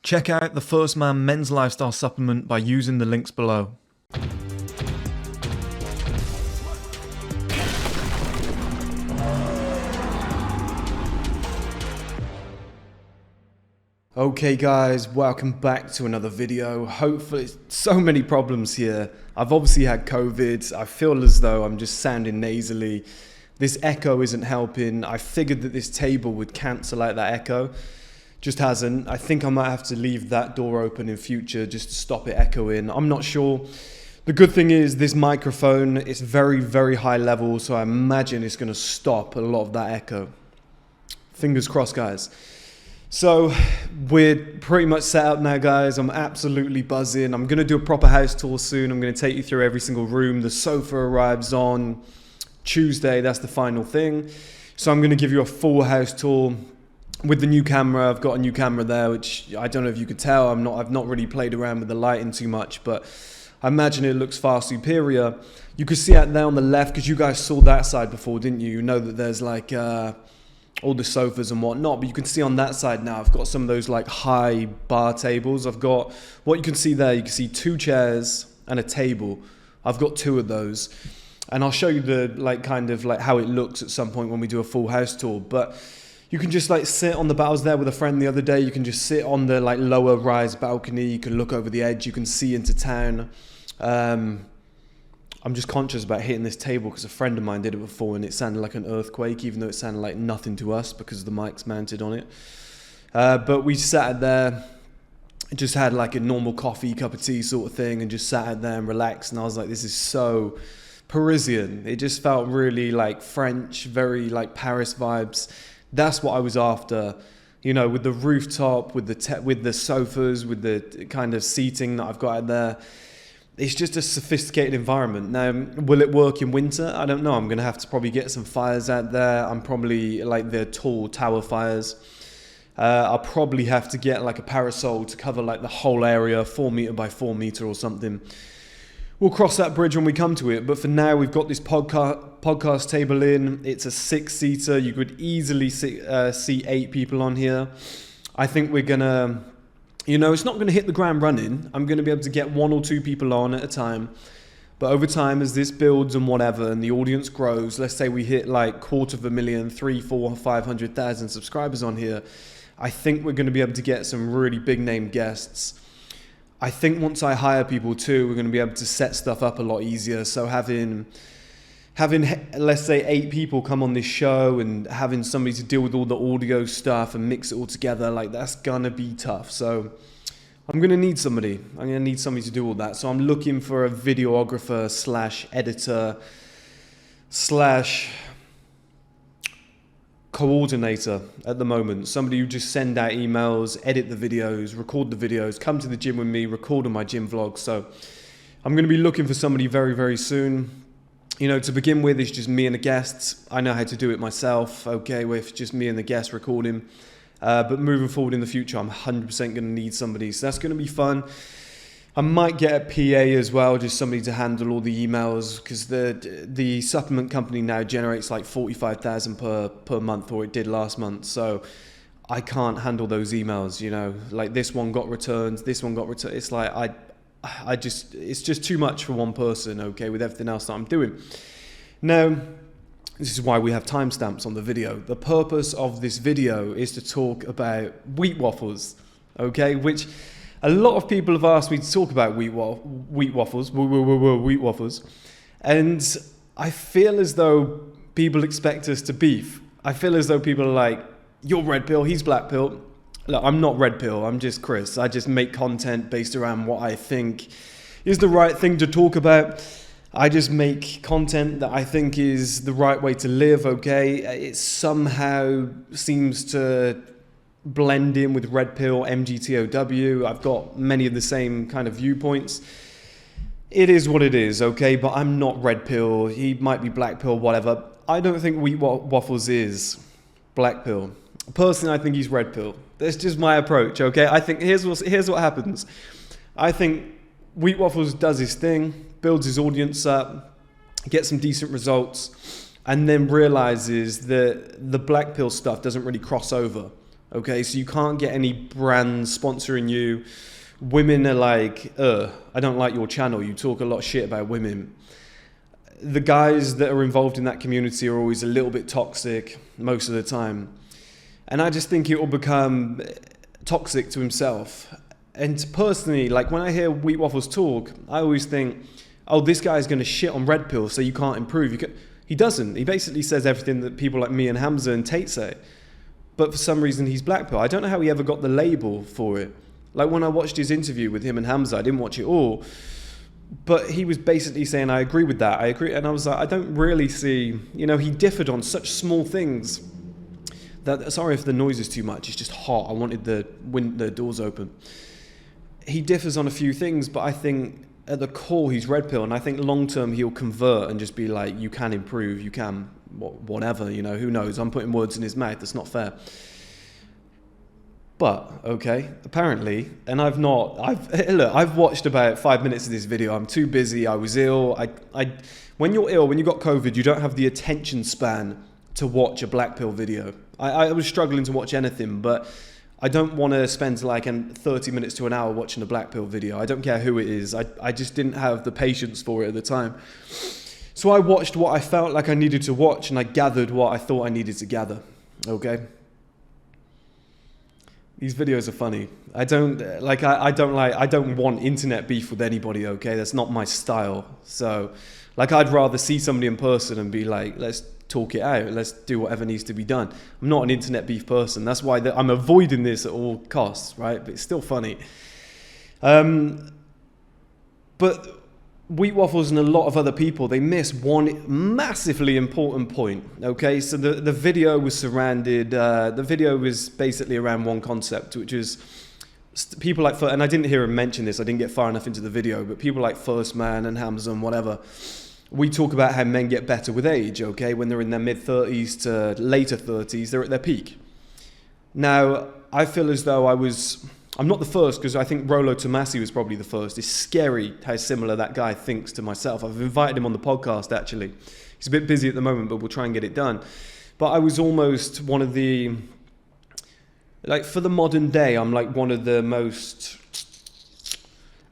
Check out the First Man Men's Lifestyle Supplement by using the links below. Okay guys, welcome back to another video. Hopefully, so many problems here. I've obviously had COVID. I feel as though I'm just sounding nasally. This echo isn't helping. I figured that this table would cancel out that echo. Just hasn't. I think I might have to leave that door open in future just to stop it echoing. I'm not sure. The good thing is this microphone is very, very high level, so I imagine it's going to stop a lot of that echo. Fingers crossed, guys. So we're pretty much set up now, guys. I'm absolutely buzzing. I'm going to do a proper house tour soon. I'm going to take you through every single room. The sofa arrives on Tuesday. That's the final thing. So I'm going to give you a full house tour with the new camera. I've got a new camera there, which I don't know if you could tell. I've not really played around with the lighting too much, but I imagine it looks far superior. You could see out there on the left, because you guys saw that side before, didn't you? You know that there's like all the sofas and whatnot, but you can see on that side now, I've got some of those like high bar tables. I've got, what you can see there, you can see 2 chairs and a table. I've got 2 of those, and I'll show you the like kind of like how it looks at some point when we do a full house tour. But you can just like sit on the, I was there with a friend the other day, you can just sit on the like lower rise balcony, you can look over the edge, you can see into town. I'm just conscious about hitting this table because a friend of mine did it before and it sounded like an earthquake, even though it sounded like nothing to us because the mic's mounted on it. But we sat there, just had like a normal coffee, cup of tea sort of thing, and just sat there and relaxed. And I was like, this is so Parisian. It just felt really like French, very like Paris vibes. That's what I was after, you know, with the rooftop, with the sofas, with the kind of seating that I've got out there. It's just a sophisticated environment. Now, will it work in winter? I don't know. I'm going to have to probably get some fires out there. I'm probably like the tall tower fires. I'll probably have to get like a parasol to cover like the whole area, 4 meter by 4 meter or something. We'll cross that bridge when we come to it. But for now, we've got this podcast table in. It's a 6-seater. You could easily see 8 people on here. I think we're going to, you know, it's not going to hit the ground running. I'm going to be able to get 1 or 2 people on at a time. But over time, as this builds and whatever, and the audience grows, let's say we hit like 250,000, 300,000, 400,000, 500,000 subscribers on here, I think we're going to be able to get some really big name guests. I think once I hire people too, we're going to be able to set stuff up a lot easier. So having let's say 8 people come on this show and having somebody to deal with all the audio stuff and mix it all together, like that's gonna be tough. So I'm gonna need somebody. I'm gonna need somebody to do all that. So I'm looking for a videographer / editor / coordinator at the moment. Somebody who just send out emails, edit the videos, record the videos, come to the gym with me, record on my gym vlogs. So I'm going to be looking for somebody very, very soon. You know, to begin with, it's just me and the guests. I know how to do it myself, okay, with just me and the guests recording. But moving forward in the future, I'm 100% going to need somebody. So that's going to be fun. I might get a PA as well, just somebody to handle all the emails, because the supplement company now generates like 45,000 per month, or it did last month. So I can't handle those emails, you know, like this one got returned, this one got returned. It's like it's just too much for one person, okay, with everything else that I'm doing. Now, this is why we have timestamps on the video. The purpose of this video is to talk about WheatWaffles, okay, which a lot of people have asked me to talk about WheatWaffles, and I feel as though people expect us to beef. I feel as though people are like, you're red pill, he's black pill. Look, I'm not red pill, I'm just Chris. I just make content based around what I think is the right thing to talk about. I just make content that I think is the right way to live, okay? It somehow seems to blend in with red pill, MGTOW. I've got many of the same kind of viewpoints. It is what it is, okay? But I'm not red pill. He might be black pill, whatever. I don't think WheatWaffles is black pill. Personally, I think he's red pill. That's just my approach, okay? I think here's what happens. I think WheatWaffles does his thing, builds his audience up, gets some decent results, and then realizes that the black pill stuff doesn't really cross over. Okay, so you can't get any brands sponsoring you. Women are like, I don't like your channel. You talk a lot of shit about women. The guys that are involved in that community are always a little bit toxic most of the time. And I just think it will become toxic to himself. And personally, like when I hear WheatWaffles talk, I always think, oh, this guy's going to shit on red pill, so you can't improve. He doesn't. He basically says everything that people like me and Hamza and Tate say. But for some reason, he's black pill. I don't know how he ever got the label for it. Like when I watched his interview with him and Hamza, I didn't watch it all. But he was basically saying, I agree with that. I agree. And I was like, I don't really see, he differed on such small things. Sorry if the noise is too much. It's just hot. I wanted the doors open. He differs on a few things, but I think at the core, he's red pill. And I think long term, he'll convert and just be like, you can improve, you can, whatever, who knows? I'm putting words in his mouth. That's not fair. But, okay, apparently, and I've watched about 5 minutes of this video. I'm too busy. I was ill. When you're ill, when you got COVID, you don't have the attention span to watch a black pill video. I was struggling to watch anything, but I don't want to spend like 30 minutes to an hour watching a black pill video. I don't care who it is. I just didn't have the patience for it at the time. So I watched what I felt like I needed to watch, and I gathered what I thought I needed to gather. Okay? These videos are funny. I don't want internet beef with anybody, okay? That's not my style. So, I'd rather see somebody in person and be like, let's talk it out. Let's do whatever needs to be done. I'm not an internet beef person. That's why I'm avoiding this at all costs, right? But it's still funny. But WheatWaffles and a lot of other people, they miss one massively important point, okay? So the video was basically around one concept, which is people like, and I didn't hear him mention this, I didn't get far enough into the video, but people like First Man and Hamza and whatever, we talk about how men get better with age, okay? When they're in their mid-30s to later 30s, they're at their peak. Now, I feel as though I'm not the first, because I think Rollo Tomasi was probably the first. It's scary how similar that guy thinks to myself. I've invited him on the podcast, actually. He's a bit busy at the moment, but we'll try and get it done. But I was almost one of the, for the modern day, I'm like one of the most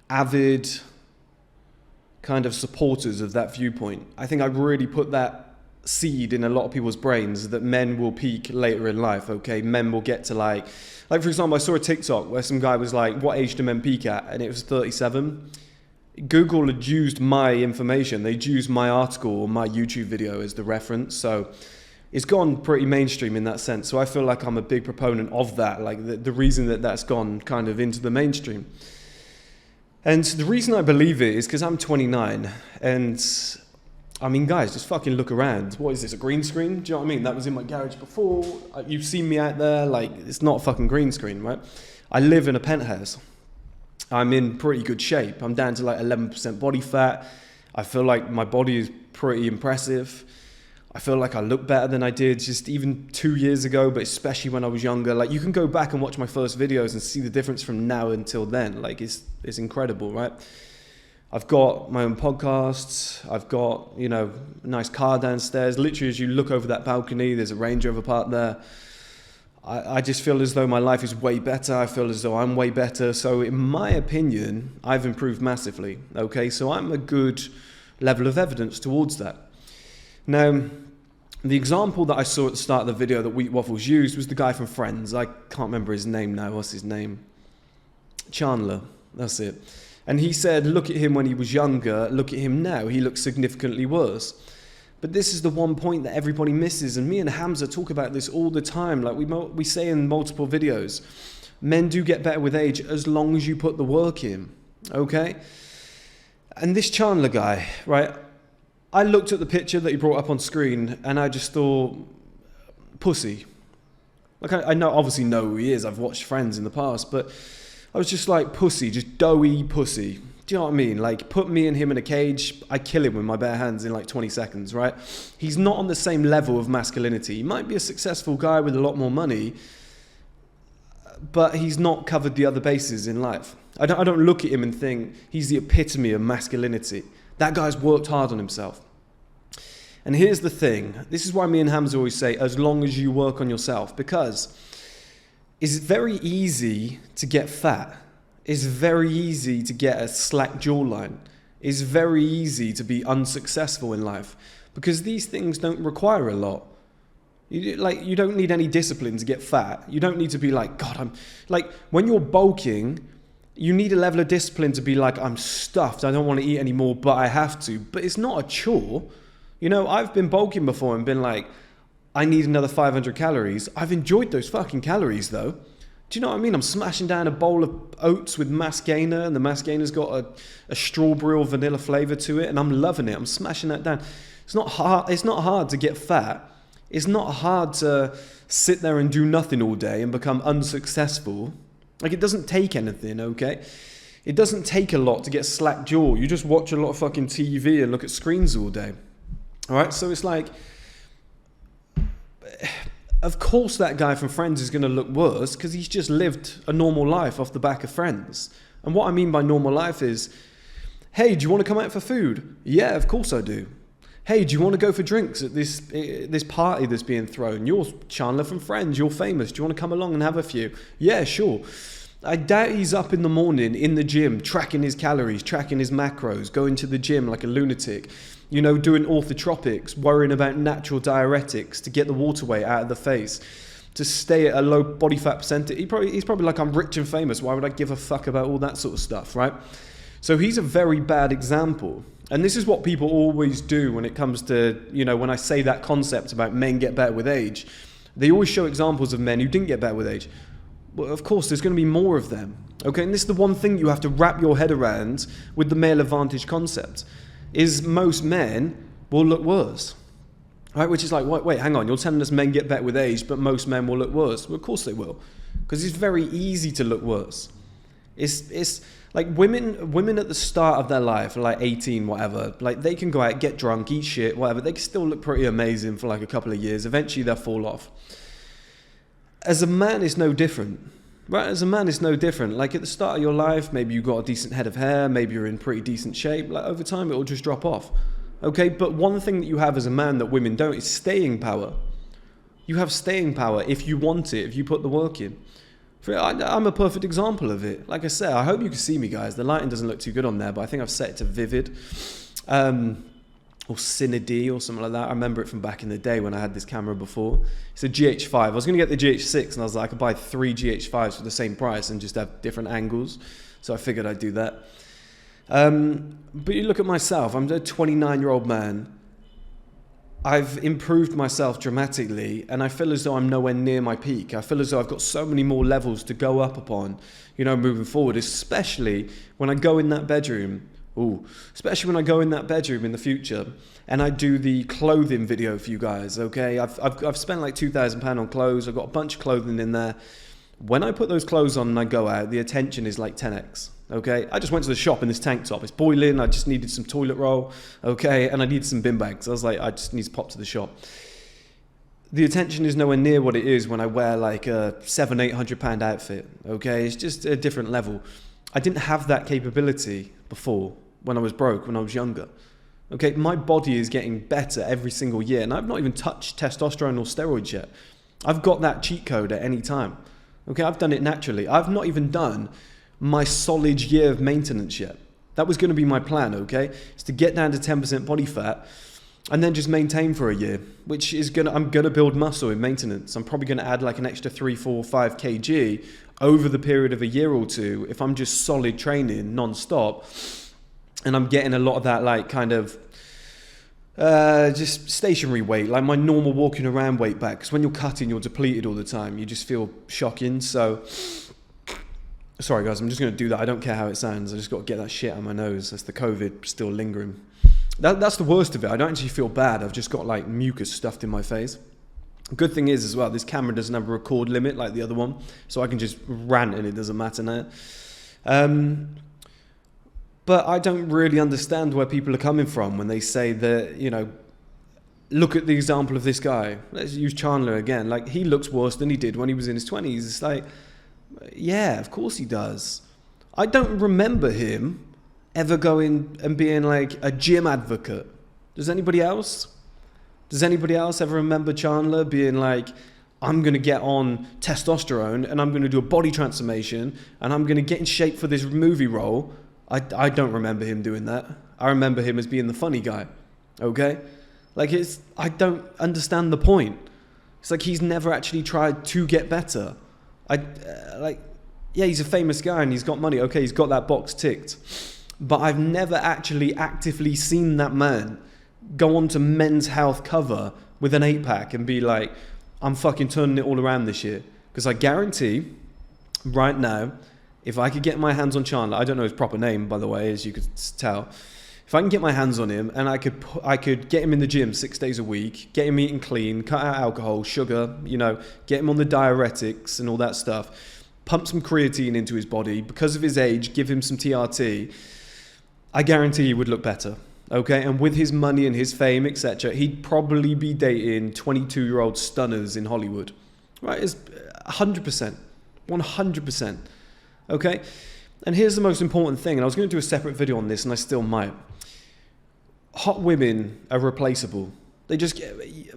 avid kind of supporters of that viewpoint. I think I really put that seed in a lot of people's brains that men will peak later in life, okay? Men will get to like for example, I saw a TikTok where some guy was like, what age do men peak at? And it was 37. Google had used my information. They'd used my article or my YouTube video as the reference. So it's gone pretty mainstream in that sense. So I feel like I'm a big proponent of that, like the reason that's gone kind of into the mainstream. And the reason I believe it is because I'm 29, and I mean, guys, just fucking look around. What is this, a green screen? Do you know what I mean? That was in my garage before. You've seen me out there. It's not a fucking green screen, right? I live in a penthouse. I'm in pretty good shape. I'm down to 11% body fat. I feel like my body is pretty impressive. I feel like I look better than I did just even 2 years ago, but especially when I was younger. You can go back and watch my first videos and see the difference from now until then. It's incredible, right? I've got my own podcasts. I've got, a nice car downstairs. Literally, as you look over that balcony, there's a Range Rover parked there. I just feel as though my life is way better. I feel as though I'm way better. So in my opinion, I've improved massively. Okay, so I'm a good level of evidence towards that. Now, the example that I saw at the start of the video that WheatWaffles used was the guy from Friends. I can't remember his name now. What's his name? Chandler. That's it. And he said, look at him when he was younger, look at him now, he looks significantly worse. But this is the one point that everybody misses, and me and Hamza talk about this all the time. We say in multiple videos, men do get better with age as long as you put the work in, okay? And this Chandler guy, right, I looked at the picture that he brought up on screen, and I just thought, pussy. I obviously know who he is, I've watched Friends in the past, but I was just like, pussy, just doughy pussy. Do you know what I mean? Put me and him in a cage, I kill him with my bare hands in 20 seconds, right? He's not on the same level of masculinity. He might be a successful guy with a lot more money, but he's not covered the other bases in life. I don't look at him and think he's the epitome of masculinity. That guy's worked hard on himself. And here's the thing. This is why me and Hamza always say, as long as you work on yourself, because it's very easy to get fat. It's very easy to get a slack jawline. It's very easy to be unsuccessful in life because these things don't require a lot. You don't need any discipline to get fat. You don't need to be like, God, I'm like, when you're bulking, you need a level of discipline to be like, I'm stuffed. I don't want to eat anymore, but I have to. But it's not a chore. You know, I've been bulking before and been like, I need another 500 calories. I've enjoyed those fucking calories though. Do you know what I mean? I'm smashing down a bowl of oats with mass gainer, and the mass gainer's got a strawberry or vanilla flavor to it, and I'm loving it. I'm smashing that down. It's not hard. It's not hard to get fat. It's not hard to sit there and do nothing all day and become unsuccessful. Like, it doesn't take anything, okay? It doesn't take a lot to get slack jaw. You just watch a lot of fucking TV and look at screens all day. All right? So it's like, of course that guy from Friends is going to look worse because he's just lived a normal life off the back of Friends. And what I mean by normal life is, hey, do you want to come out for food? Yeah, of course I do. Hey, do you want to go for drinks at this party that's being thrown? You're Chandler from Friends. You're famous. Do you want to come along and have a few? Yeah, sure. I doubt he's up in the morning in the gym, tracking his calories, tracking his macros, going to the gym like a lunatic, you know, doing orthotropics, worrying about natural diuretics to get the water weight out of the face, to stay at a low body fat percentage. He's probably like, I'm rich and famous. Why would I give a fuck about all that sort of stuff, right? So he's a very bad example. And this is what people always do when it comes to, you know, when I say that concept about men get better with age, they always show examples of men who didn't get better with age. Well, of course, there's going to be more of them. Okay, and this is the one thing you have to wrap your head around with the male advantage concept, is most men will look worse. Right, which is like, wait, hang on, you're telling us men get better with age, but most men will look worse. Well, of course they will, because it's very easy to look worse. It's like women at the start of their life, like 18, whatever, like they can go out, get drunk, eat shit, whatever. They can still look pretty amazing for like a couple of years. Eventually they'll fall off. As a man, it's no different. Right, as a man, it's no different. Like at the start of your life, maybe you've got a decent head of hair, maybe you're in pretty decent shape. Like over time, it will just drop off. Okay, but one thing that you have as a man that women don't is staying power. You have staying power if you want it, if you put the work in. I'm a perfect example of it. Like I said, I hope you can see me, guys. The lighting doesn't look too good on there, but I think I've set it to vivid. Or Cine D or something like that. I remember it from back in the day when I had this camera before. It's a GH5. I was going to get the GH6 and I was like, I could buy 3 GH5s for the same price and just have different angles. So I figured I'd do that. But you look at myself. I'm a 29-year-old man. I've improved myself dramatically and I feel as though I'm nowhere near my peak. I feel as though I've got so many more levels to go up upon, you know, moving forward, especially when I go in that bedroom. Especially when I go in that bedroom in the future and I do the clothing video for you guys, okay? I've spent like £2,000 on clothes. I've got a bunch of clothing in there. When I put those clothes on and I go out, the attention is like 10x, okay? I just went to the shop in this tank top. It's boiling. I just needed some toilet roll, okay? And I needed some bin bags. I was like, I just need to pop to the shop. The attention is nowhere near what it is when I wear like a £700-800 outfit, okay? It's just a different level. I didn't have that capability before when I was broke, when I was younger. Okay, my body is getting better every single year, and I've not even touched testosterone or steroids yet. I've got that cheat code at any time. Okay, I've done it naturally. I've not even done my solid year of maintenance yet. That was going to be my plan, okay? It's to get down to 10% body fat and then just maintain for a year, which is I'm going to build muscle in maintenance. I'm probably going to add like an extra 3, 4, 5 kg over the period of a year or two if I'm just solid training non-stop and I'm getting a lot of that like kind of just stationary weight, like my normal walking around weight back, because when you're cutting you're depleted all the time. You just feel shocking. So sorry guys, I'm just going to do that. I don't care how it sounds. I just got to get that shit out of my nose. That's the COVID still lingering. That's the worst of it. I don't actually feel bad. I've just got like mucus stuffed in my face. Good thing is as well, this camera doesn't have a record limit like the other one, so I can just rant and it doesn't matter now. But I don't really understand where people are coming from when they say that, you know, look at the example of this guy. Let's use Chandler again. Like, he looks worse than he did when he was in his 20s. It's like, yeah, of course he does. I don't remember him ever going and being like a gym advocate. Does anybody else? Does anybody else ever remember Chandler being like, I'm going to get on testosterone and I'm going to do a body transformation and I'm going to get in shape for this movie role. I don't remember him doing that. I remember him as being the funny guy. Okay? Like, I don't understand the point. It's like he's never actually tried to get better. Yeah, he's a famous guy and he's got money. Okay, he's got that box ticked. But I've never actually actively seen that man go on to Men's Health cover with an 8-pack and be like, I'm fucking turning it all around this year. Because I guarantee, right now, if I could get my hands on Chandler, I don't know his proper name, by the way, as you could tell. If I can get my hands on him and I could get him in the gym 6 days a week, get him eating clean, cut out alcohol, sugar, get him on the diuretics and all that stuff, pump some creatine into his body, because of his age, give him some TRT, I guarantee he would look better. Okay, and with his money and his fame, etc., he'd probably be dating 22-year-old stunners in Hollywood. Right? It's 100%. 100%. Okay? And here's the most important thing, and I was going to do a separate video on this, and I still might. Hot women are replaceable. They just get,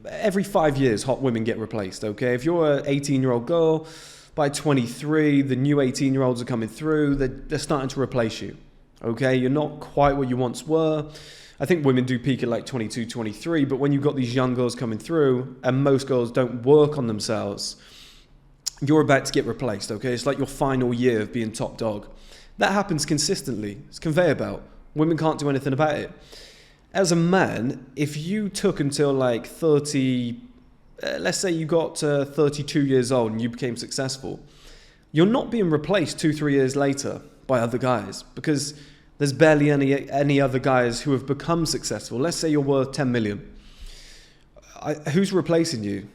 every 5 years, hot women get replaced, okay? If you're an 18-year-old girl, by 23, the new 18-year-olds are coming through, they're starting to replace you, okay? You're not quite what you once were. I think women do peak at like 22, 23, but when you've got these young girls coming through, and most girls don't work on themselves, you're about to get replaced, okay? It's like your final year of being top dog. That happens consistently. It's a conveyor belt. Women can't do anything about it. As a man, if you took until like 30, let's say you got 32 years old and you became successful, you're not being replaced 2-3 years later by other guys, because there's barely any other guys who have become successful. Let's say you're worth 10 million. Who's replacing you?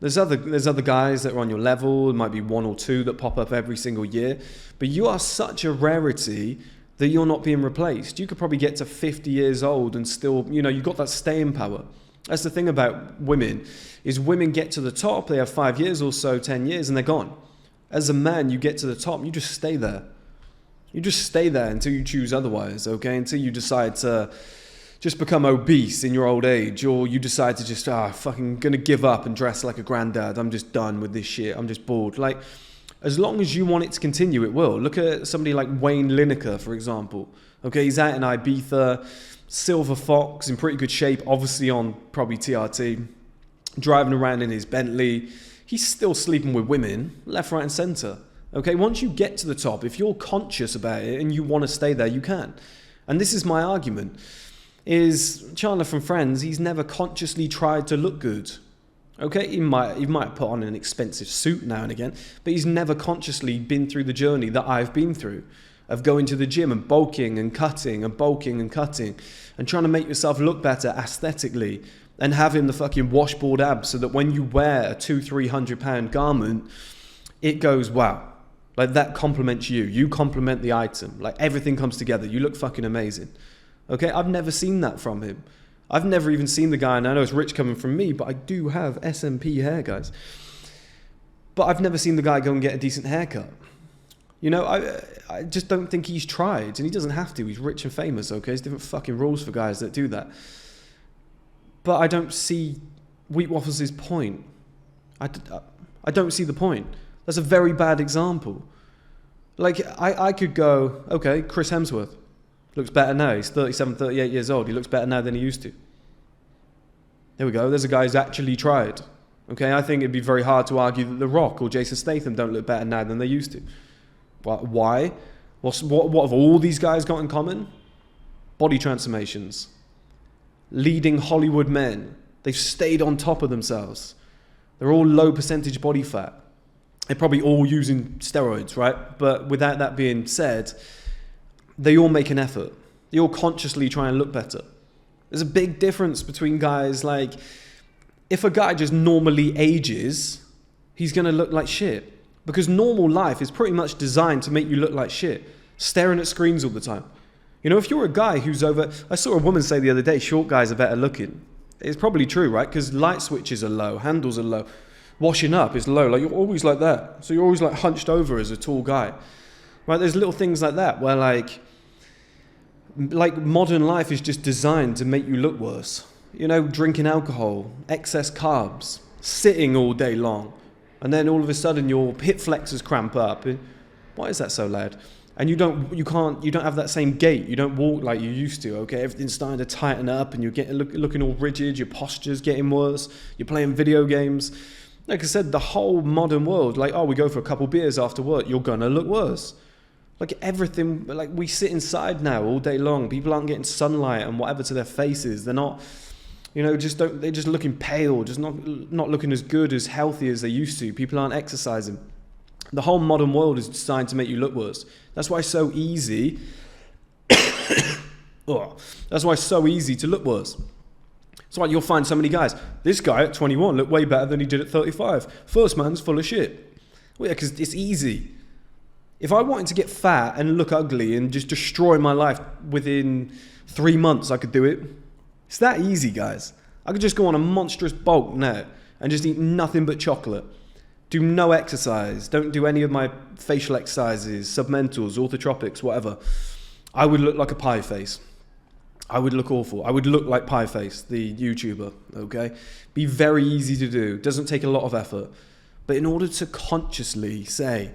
There's other guys that are on your level. It might be 1 or 2 that pop up every single year. But you are such a rarity that you're not being replaced. You could probably get to 50 years old and still, you've got that staying power. That's the thing about women, is women get to the top, they have 5 years or so, 10 years, and they're gone. As a man, you get to the top, you just stay there. You just stay there until you choose otherwise, okay? Until you decide to just become obese in your old age, or you decide to just, fucking gonna give up and dress like a granddad. I'm just done with this shit. I'm just bored. Like, as long as you want it to continue, it will. Look at somebody like Wayne Lineker, for example. Okay, he's out in Ibiza, silver fox, in pretty good shape, obviously on probably TRT, driving around in his Bentley. He's still sleeping with women, left, right, and center. Okay, once you get to the top, if you're conscious about it and you want to stay there, you can. And this is my argument, is Chandler from Friends, he's never consciously tried to look good. Okay, he might put on an expensive suit now and again, but he's never consciously been through the journey that I've been through, of going to the gym and bulking and cutting and bulking and cutting and trying to make yourself look better aesthetically and having the fucking washboard abs so that when you wear a 200-300 pound garment, it goes, wow. Like, that compliments you. You compliment the item. Like, everything comes together. You look fucking amazing. Okay? I've never seen that from him. I've never even seen the guy, and I know it's rich coming from me, but I do have SMP hair, guys. But I've never seen the guy go and get a decent haircut. I just don't think he's tried, and he doesn't have to. He's rich and famous, okay? There's different fucking rules for guys that do that. But I don't see WheatWaffles' point. I don't see the point. That's a very bad example. Like, I could go, okay, Chris Hemsworth looks better now. He's 37, 38 years old. He looks better now than he used to. There we go. There's a guy who's actually tried. Okay, I think it'd be very hard to argue that The Rock or Jason Statham don't look better now than they used to. Why? What have all these guys got in common? Body transformations. Leading Hollywood men. They've stayed on top of themselves. They're all low percentage body fat. They're probably all using steroids, right? But without that being said, they all make an effort. They all consciously try and look better. There's a big difference between guys. Like, if a guy just normally ages, he's going to look like shit. Because normal life is pretty much designed to make you look like shit. Staring at screens all the time. If you're a guy who's over... I saw a woman say the other day, short guys are better looking. It's probably true, right? Because light switches are low, handles are low. Washing up is low. Like, you're always like that. So you're always like hunched over as a tall guy. Right? There's little things like that where like modern life is just designed to make you look worse. Drinking alcohol, excess carbs, sitting all day long, And then all of a sudden your hip flexors cramp up. Why is that so loud? And you don't have that same gait. You don't walk like you used to, okay? Everything's starting to tighten up and you're looking all rigid, your posture's getting worse, you're playing video games. Like I said, the whole modern world, like, oh, we go for a couple beers after work, you're gonna look worse. Like everything, like we sit inside now all day long. People aren't getting sunlight and whatever to their faces. They're not, they're just looking pale, just not looking as good, as healthy as they used to. People aren't exercising. The whole modern world is designed to make you look worse. That's why it's so easy. That's why it's so easy to look worse. That's why you'll find so many guys. This guy at 21 looked way better than he did at 35. First man's full of shit. Well, yeah, because it's easy. If I wanted to get fat and look ugly and just destroy my life within 3 months, I could do it. It's that easy, guys. I could just go on a monstrous bulk now and just eat nothing but chocolate. Do no exercise. Don't do any of my facial exercises, submentals, orthotropics, whatever. I would look like a pie face. I would look awful. I would look like Pie Face, the YouTuber, okay? Be very easy to do. Doesn't take a lot of effort. But in order to consciously say,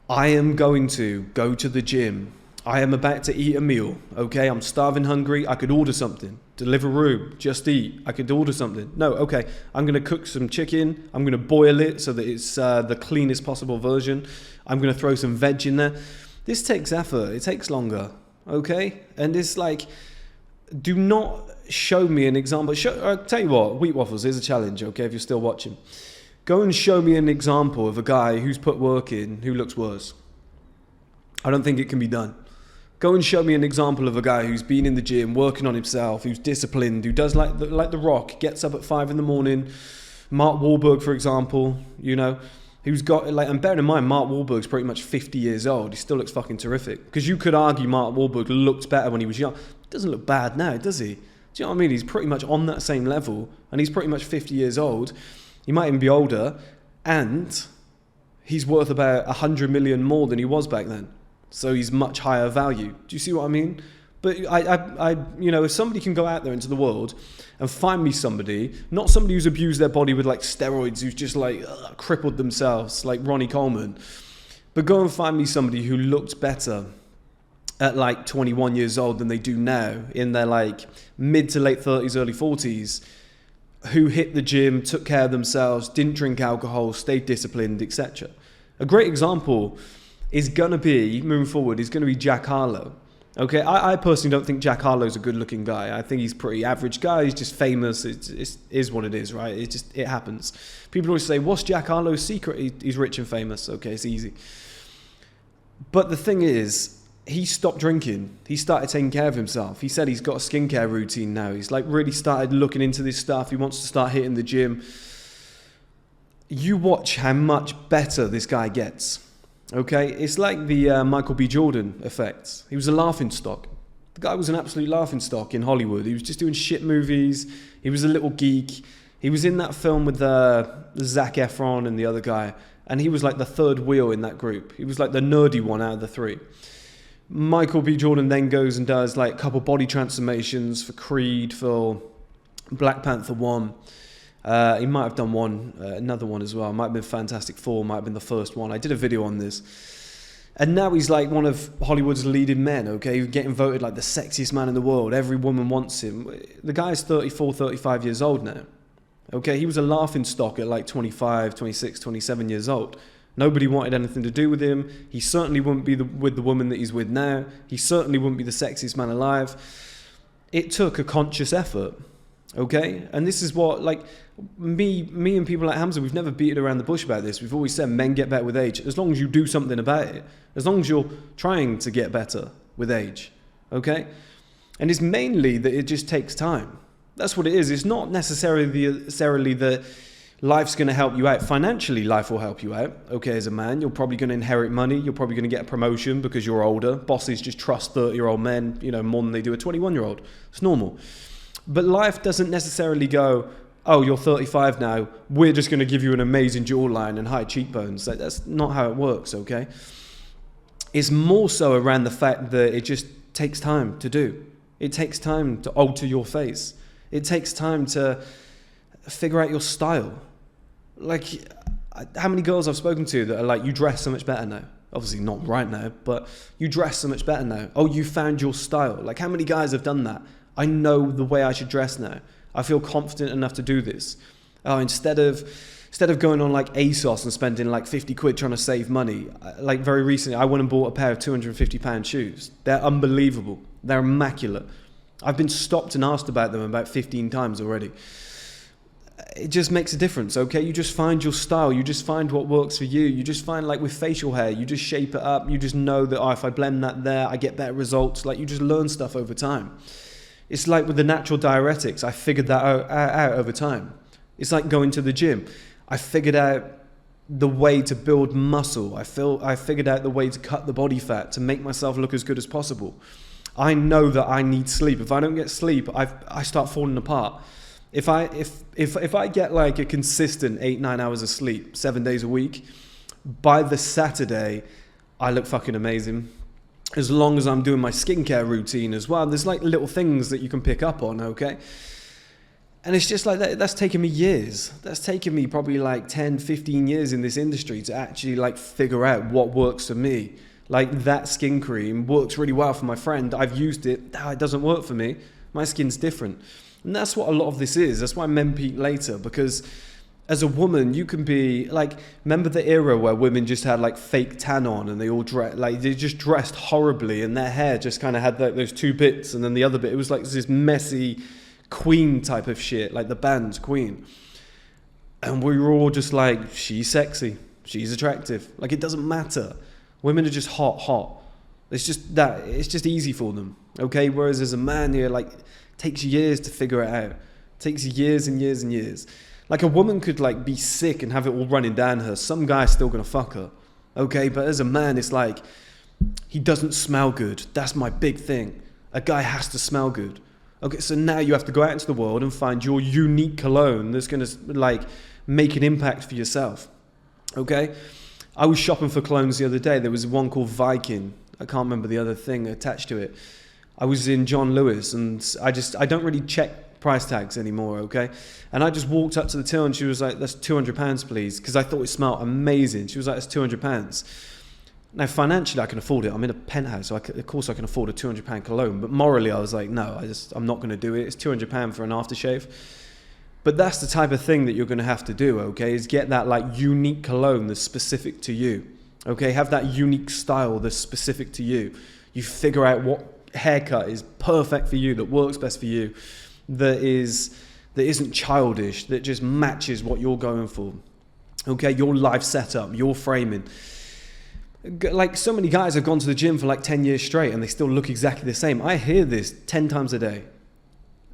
I am going to go to the gym. I am about to eat a meal, okay? I'm starving hungry. I could order something. Deliveroo, Just Eat. I could order something. No, okay. I'm going to cook some chicken. I'm going to boil it so that it's the cleanest possible version. I'm going to throw some veg in there. This takes effort. It takes longer, okay? And it's like, do not show me an example. I'll tell you what, WheatWaffles, here's a challenge, okay, if you're still watching. Go and show me an example of a guy who's put work in who looks worse. I don't think it can be done. Go and show me an example of a guy who's been in the gym, working on himself, who's disciplined, who does like the Rock, gets up at 5 a.m. Mark Wahlberg, for example, who's got, and bearing in mind, Mark Wahlberg's pretty much 50 years old. He still looks fucking terrific. Because you could argue Mark Wahlberg looked better when he was young. Doesn't look bad now, does he? Do you know what I mean? He's pretty much on that same level, and he's pretty much 50 years old. He might even be older, and he's worth about 100 million more than he was back then. So he's much higher value. Do you see what I mean? But if somebody can go out there into the world and find me somebody, not somebody who's abused their body with like steroids, who's just like crippled themselves, like Ronnie Coleman, but go and find me somebody who looked better at like 21 years old than they do now, in their like mid to late 30s, early 40s, who hit the gym, took care of themselves, didn't drink alcohol, stayed disciplined, etc. A great example is going to be, moving forward, is going to be Jack Harlow. Okay, I personally don't think Jack Harlow's a good-looking guy. I think he's a pretty average guy. He's just famous. It is what it is, right? It happens. People always say, what's Jack Harlow's secret? He's rich and famous. Okay, it's easy. But the thing is, he stopped drinking. He started taking care of himself. He said he's got a skincare routine now. He's like really started looking into this stuff. He wants to start hitting the gym. You watch how much better this guy gets. Okay, it's like the Michael B. Jordan effect. He was a laughingstock. The guy was an absolute laughingstock in Hollywood. He was just doing shit movies. He was a little geek. He was in that film with Zac Efron and the other guy, and he was like the third wheel in that group. He was like the nerdy one out of the three. Michael B. Jordan then goes and does like a couple body transformations for Creed, for Black Panther 1. He might have done another one as well. It might have been Fantastic Four, might have been the first one. I did a video on this. And now he's like one of Hollywood's leading men, okay? Getting voted like the sexiest man in the world. Every woman wants him. The guy's 34, 35 years old now. Okay, he was a laughingstock at like 25, 26, 27 years old. Nobody wanted anything to do with him. He certainly wouldn't be with the woman that he's with now. He certainly wouldn't be the sexiest man alive. It took a conscious effort. Okay, and this is what, like, me and people like Hamza, we've never beaten around the bush about this. We've always said men get better with age, as long as you do something about it, as long as you're trying to get better with age, okay? And it's mainly that it just takes time. That's what it is. It's not necessarily that life's going to help you out. Financially, life will help you out, okay, as a man. You're probably going to inherit money. You're probably going to get a promotion because you're older. Bosses just trust 30-year-old men, more than they do a 21-year-old. It's normal. But life doesn't necessarily go, oh, you're 35 now, we're just going to give you an amazing jawline and high cheekbones. That's not how it works, okay? It's more so around the fact that it just takes time to do. It takes time to alter your face. It takes time to figure out your style. Like, how many girls I've spoken to that are like, you dress so much better now. Obviously not right now, but you dress so much better now. Oh, you found your style. Like, how many guys have done that? I know the way I should dress now. I feel confident enough to do this. Instead of going on like ASOS and spending like 50 quid trying to save money, like very recently, I went and bought a pair of £250 shoes. They're unbelievable. They're immaculate. I've been stopped and asked about them about 15 times already. It just makes a difference, okay? You just find your style. You just find what works for you. You just find, like with facial hair, you just shape it up. You just know that, if I blend that there, I get better results. Like, you just learn stuff over time. It's like with the natural diuretics. I figured that out over time. It's like going to the gym. I figured out the way to build muscle. I figured out the way to cut the body fat to make myself look as good as possible. I know that I need sleep. If I don't get sleep, I start falling apart. If I get like a consistent 8-9 hours of sleep 7 days a week, by the Saturday I look fucking amazing. As long as I'm doing my skincare routine as well. There's like little things that you can pick up on, okay? And it's just like that's taken me years. That's taken me probably like 10, 15 years in this industry to actually like figure out what works for me. Like, that skin cream works really well for my friend. I've used it. It doesn't work for me. My skin's different. And that's what a lot of this is. That's why men peak later, because as a woman, you can be like, remember the era where women just had like fake tan on and they all they just dressed horribly and their hair just kind of had like those two bits and then the other bit, it was like this messy Queen type of shit, like the band's Queen. And we were all just like, she's sexy, she's attractive. Like, it doesn't matter. Women are just hot. It's just easy for them, okay? Whereas as a man, you're like, takes years to figure it out. It takes years and years and years. Like, a woman could like be sick and have it all running down her. Some guy's still gonna fuck her, okay? But as a man, it's like, he doesn't smell good. That's my big thing. A guy has to smell good. Okay, so now you have to go out into the world and find your unique cologne that's gonna like make an impact for yourself, okay? I was shopping for colognes the other day. There was one called Viking. I can't remember the other thing attached to it. I was in John Lewis, and I don't really check price tags anymore, okay? And I just walked up to the till and she was like, that's £200, please, because I thought it smelled amazing. She was like, that's £200. Now, financially, I can afford it. I'm in a penthouse, so of course I can afford a £200 cologne. But morally, I was like, no, I'm not going to do it. It's £200 for an aftershave. But that's the type of thing that you're going to have to do, okay, is get that like unique cologne that's specific to you, okay? Have that unique style that's specific to you. You figure out what haircut is perfect for you, that works best for you, that isn't childish, that just matches what you're going for, okay? Your life setup, your framing. Like, so many guys have gone to the gym for like 10 years straight and they still look exactly the same. I hear this 10 times a day.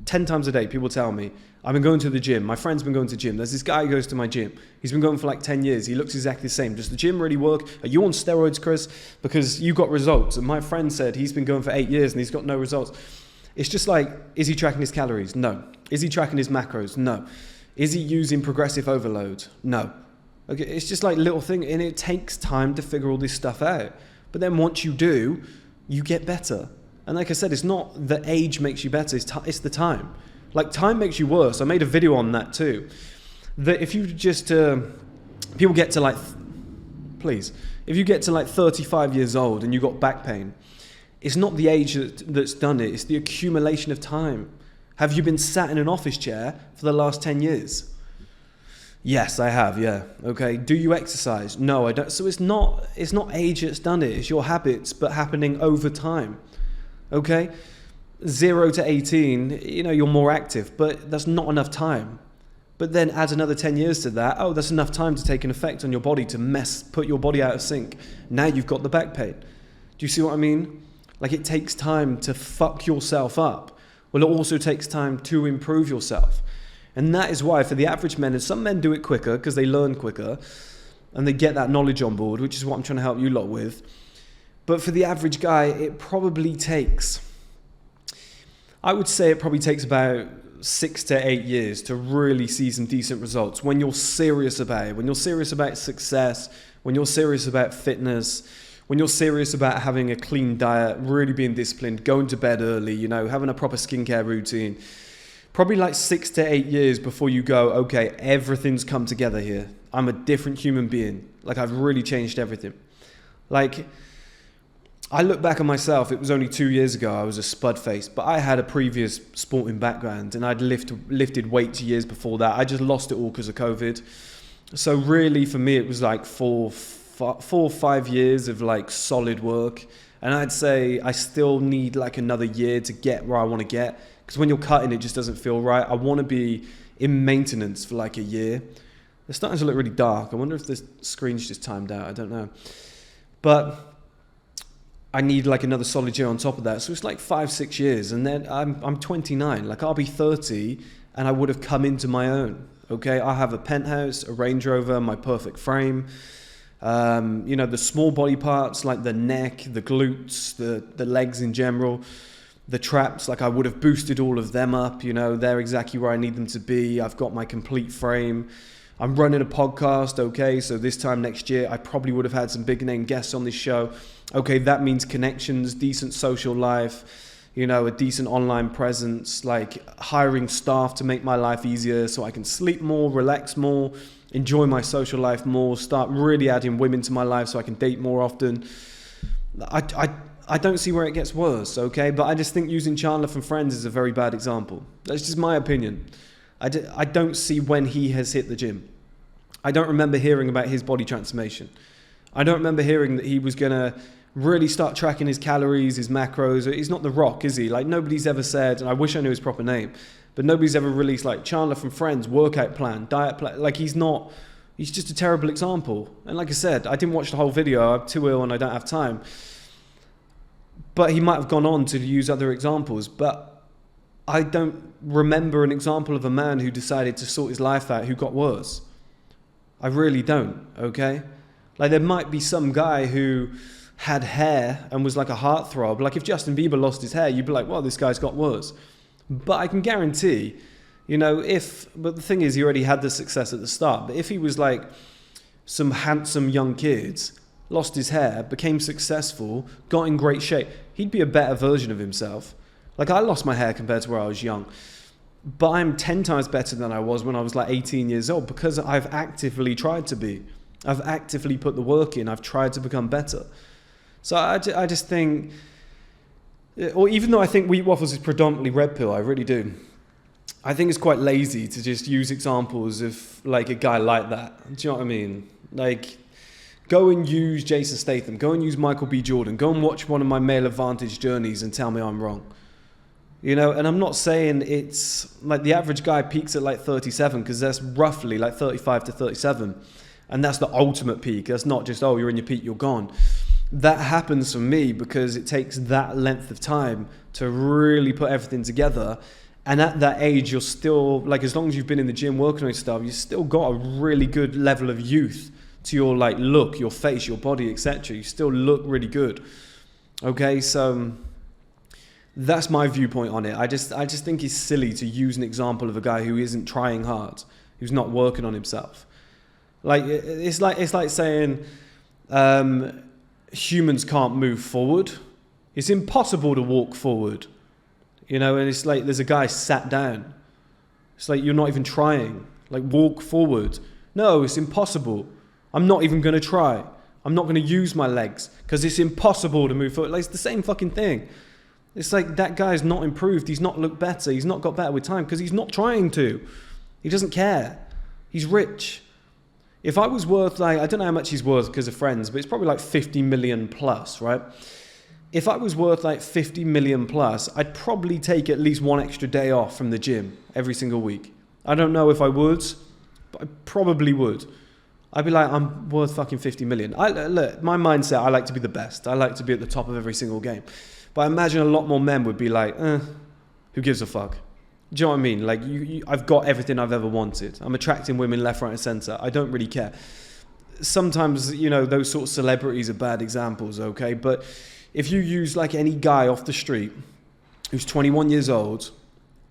10 times a day, people tell me, I've been going to the gym. My friend's been going to the gym. There's this guy who goes to my gym. He's been going for like 10 years. He looks exactly the same. Does the gym really work? Are you on steroids, Chris? Because you got results. And my friend said he's been going for 8 years and he's got no results. It's just like, is he tracking his calories? No. Is he tracking his macros? No. Is he using progressive overload? No. Okay, it's just like little thing, and it takes time to figure all this stuff out. But then once you do, you get better. And like I said, it's not the age makes you better, it's the time. Like, time makes you worse. I made a video on that too. That if you just, people get to like, if you get to like 35 years old and you got back pain, it's not the age that's done it, it's the accumulation of time. Have you been sat in an office chair for the last 10 years? Yes, I have, yeah. Okay. Do you exercise? No, I don't. So it's not age that's done it, it's your habits, but happening over time. Okay? 0 to 18, you're more active, but that's not enough time. But then add another 10 years to that. Oh, that's enough time to take an effect on your body, to put your body out of sync. Now you've got the back pain. Do you see what I mean? Like, it takes time to fuck yourself up. Well, it also takes time to improve yourself. And that is why for the average men, and some men do it quicker because they learn quicker and they get that knowledge on board, which is what I'm trying to help you lot with. But for the average guy, it probably takes, I would say it probably takes about 6 to 8 years to really see some decent results when you're serious about it, when you're serious about success, when you're serious about fitness, when you're serious about having a clean diet, really being disciplined, going to bed early, having a proper skincare routine. Probably like 6 to 8 years before you go, okay, everything's come together here. I'm a different human being. Like, I've really changed everything. Like, I look back on myself, it was only 2 years ago, I was a spud face, but I had a previous sporting background and I'd lifted weights years before that. I just lost it all because of COVID. So really for me, it was like 4 or 5 years of like solid work. And I'd say I still need like another year to get where I want to get. Because when you're cutting, it just doesn't feel right. I want to be in maintenance for like a year. It's starting to look really dark. I wonder if the screen's just timed out. I don't know. But I need like another solid year on top of that. So it's like 5-6 years. And then I'm 29. Like, I'll be 30 and I would have come into my own. Okay, I have a penthouse, a Range Rover, my perfect frame. You know, the small body parts like the neck, the glutes, the legs in general, the traps, like I would have boosted all of them up. You know, they're exactly where I need them to be. I've got my complete frame. I'm running a podcast, okay, so this time next year I probably would have had some big name guests on this show. Okay, that means connections, decent social life, you know, a decent online presence, like hiring staff to make my life easier so I can sleep more, relax more, enjoy my social life more, start really adding women to my life so I can date more often. I don't see where it gets worse, okay? But I just think using Chandler from Friends is a very bad example. That's just my opinion. I don't see when he has hit the gym. I don't remember hearing about his body transformation. I don't remember hearing that he was going to really start tracking his calories, his macros. He's not The Rock, is he? Like, nobody's ever said, and I wish I knew his proper name, but nobody's ever released like Chandler from Friends, workout plan, diet plan. Like, he's just a terrible example. And like I said, I didn't watch the whole video. I'm too ill and I don't have time. But he might have gone on to use other examples. But I don't remember an example of a man who decided to sort his life out who got worse. I really don't, okay? Like, there might be some guy who had hair and was like a heartthrob. Like, if Justin Bieber lost his hair, you'd be like, well, this guy's got worse. But I can guarantee, you know, but the thing is, he already had the success at the start. But if he was like some handsome young kid, lost his hair, became successful, got in great shape, he'd be a better version of himself. Like, I lost my hair compared to where I was young, but I'm 10 times better than I was when I was like 18 years old because I've actively tried to be. I've actively put the work in. I've tried to become better. So I just think, or even though I think WheatWaffles is predominantly red pill, I really do. I think it's quite lazy to just use examples of like a guy like that. Do you know what I mean? Like, go and use Jason Statham. Go and use Michael B. Jordan. Go and watch one of my male advantage journeys and tell me I'm wrong. You know, and I'm not saying it's like the average guy peaks at like 37 because that's roughly like 35 to 37. And that's the ultimate peak. That's not just, oh, you're in your peak, you're gone. That happens for me because it takes that length of time to really put everything together. And at that age, you're still, like, as long as you've been in the gym working on stuff, you've still got a really good level of youth to your like look, your face, your body, etc. You still look really good. Okay, so that's my viewpoint on it. I just think it's silly to use an example of a guy who isn't trying hard, who's not working on himself. Like, it's like saying humans can't move forward. It's impossible to walk forward, you know. And it's like there's a guy sat down. It's like you're not even trying. Like, walk forward. No, it's impossible. I'm not even going to try. I'm not going to use my legs because it's impossible to move forward. Like, it's the same fucking thing. It's like that guy's not improved. He's not looked better. He's not got better with time because he's not trying to. He doesn't care. He's rich. If I was worth, like, I don't know how much he's worth because of Friends, but it's probably like 50 million plus, right? If I was worth like 50 million plus, I'd probably take at least one extra day off from the gym every single week. I don't know if I would, but I probably would. I'd be like, I'm worth fucking 50 million. Look, my mindset, I like to be the best. I like to be at the top of every single game. But I imagine a lot more men would be like, who gives a fuck? Do you know what I mean? Like, I've got everything I've ever wanted. I'm attracting women left, right, and centre. I don't really care. Sometimes, you know, those sort of celebrities are bad examples, okay? But if you use like any guy off the street who's 21 years old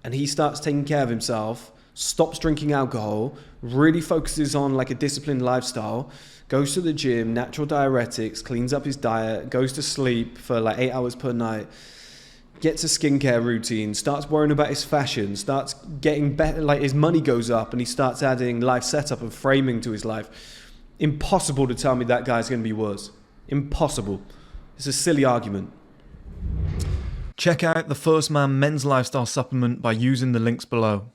and he starts taking care of himself, stops drinking alcohol, really focuses on like a disciplined lifestyle, goes to the gym, natural diuretics, cleans up his diet, goes to sleep for like 8 hours per night, gets a skincare routine, starts worrying about his fashion, starts getting better, like his money goes up and he starts adding life setup and framing to his life. Impossible to tell me that guy's going to be worse. Impossible. It's a silly argument. Check out the First Man men's lifestyle supplement by using the links below.